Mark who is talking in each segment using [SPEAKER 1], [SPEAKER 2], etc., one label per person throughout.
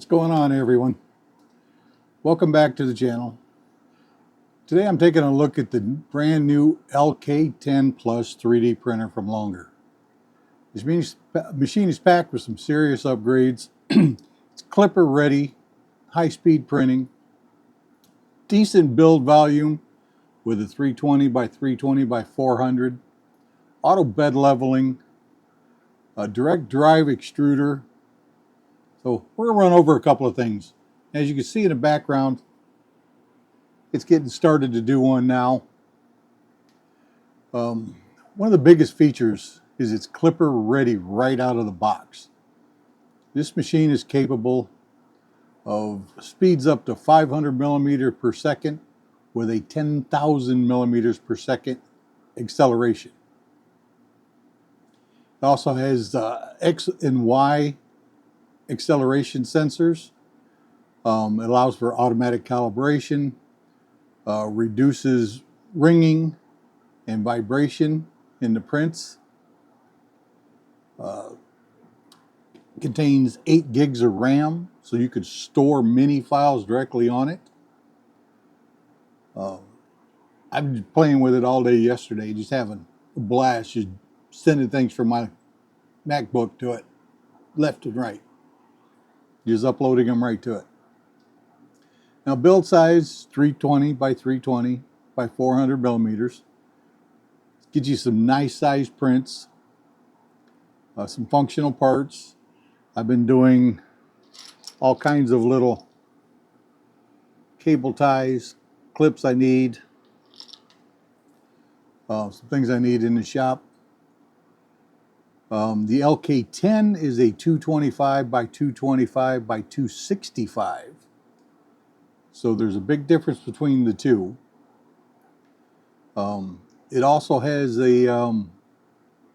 [SPEAKER 1] What's going on, everyone? Welcome back to the channel. Today I'm taking a look at the brand new LK10 Plus 3D printer from Longer. This machine is packed with some serious upgrades. It's Klipper-ready, high-speed printing, decent build volume with a 320 by 320 by 400, auto bed leveling, a direct drive extruder. So we're going to run over a couple of things. As you can see in the background, it's getting started to do one now. One of the biggest features is it's Klipper-ready right out of the box. This machine is capable of speeds up to 500 millimeters per second with a 10,000 millimeters per second acceleration. It also has X and Y acceleration sensors. It allows for automatic calibration, reduces ringing and vibration in the prints. Contains 8 gigs of RAM, so you could store mini files directly on it. I've been playing with it all day yesterday, just having a blast, just sending things from my MacBook to it, left and right. Just uploading them right to it. Now, build size 320 by 320 by 400 millimeters. Gives you some nice size prints, some functional parts. I've been doing all kinds of little cable ties, clips I need, some things I need in the shop. The LK10 is a 225 by 225 by 265. So there's a big difference between the two. It also has a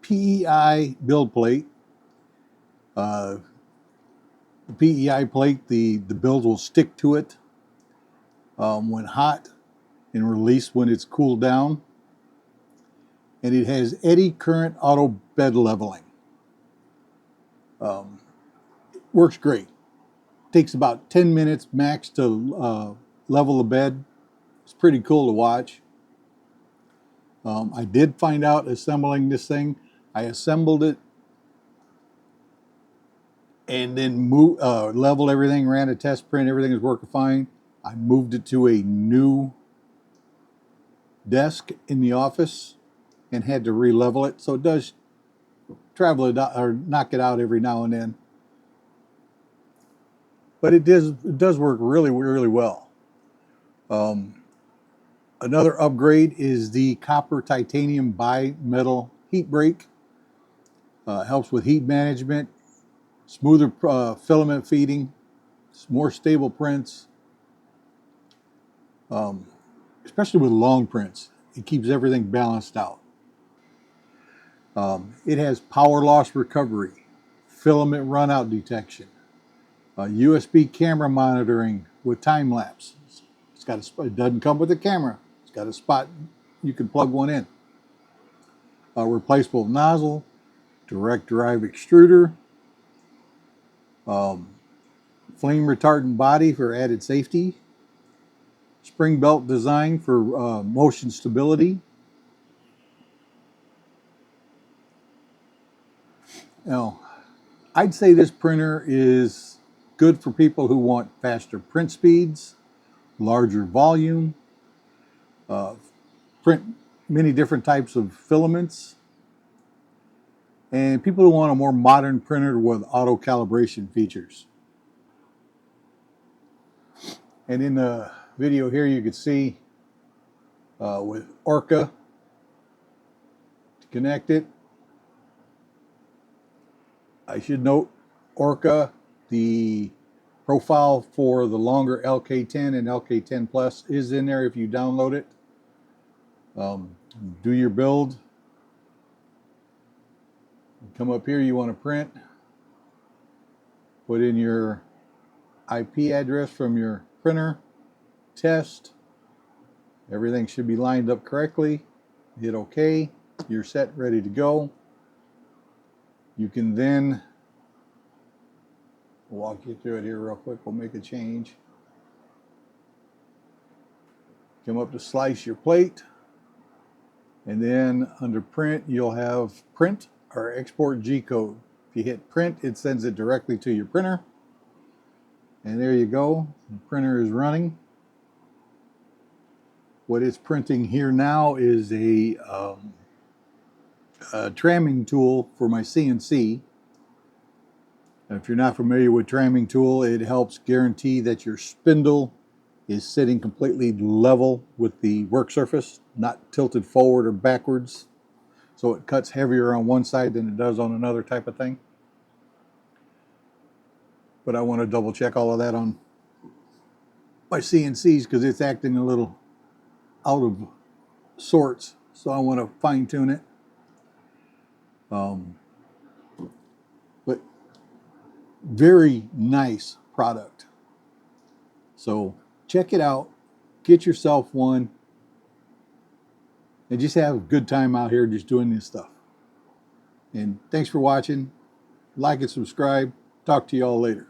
[SPEAKER 1] PEI build plate. The PEI plate, the build will stick to it when hot and release when it's cooled down. And it has Eddy current auto bed leveling. Works great. Takes about 10 minutes max to level the bed. It's pretty cool to watch. I did find out assembling this thing. I assembled it and then leveled everything, ran a test print, everything was working fine. I moved it to a new desk in the office and had to re-level it. So it does travel it out, or knock it out every now and then. But it does work really, really well. Another upgrade is the copper titanium bi-metal heat break. Helps with heat management, smoother filament feeding, more stable prints, especially with long prints. It keeps everything balanced out. It has power loss recovery, filament runout detection, USB camera monitoring with time-lapse. It doesn't come with a camera. It's got a spot you can plug one in. A replaceable nozzle, direct drive extruder, flame-retardant body for added safety, spring belt design for motion stability. Now, I'd say this printer is good for people who want faster print speeds, larger volume, print many different types of filaments, and people who want a more modern printer with auto calibration features. And in the video here you can see with Orca to connect it. I should note Orca, the profile for the Longer LK10 and LK10 Plus is in there if you download it. Do your build. Come up here, you want to print. Put in your IP address from your printer. Test. Everything should be lined up correctly. Hit OK. You're set, ready to go. You can then We'll walk you through it here real quick. We'll make a change. Come up to slice your plate. And then under print, you'll have print or export G code. If you hit print, it sends it directly to your printer. And there you go. The printer is running. What it's printing here now is a tramming tool for my CNC. If you're not familiar with tramming tool, it helps guarantee that your spindle is sitting completely level with the work surface, not tilted forward or backwards, so it cuts heavier on one side than it does on another type of thing. But I want to double check all of that on my CNCs because it's acting a little out of sorts, so I want to fine tune it. But very nice product. So check it out, get yourself one, and just have a good time out here just doing this stuff. And thanks for watching. Like and subscribe. Talk to you all later.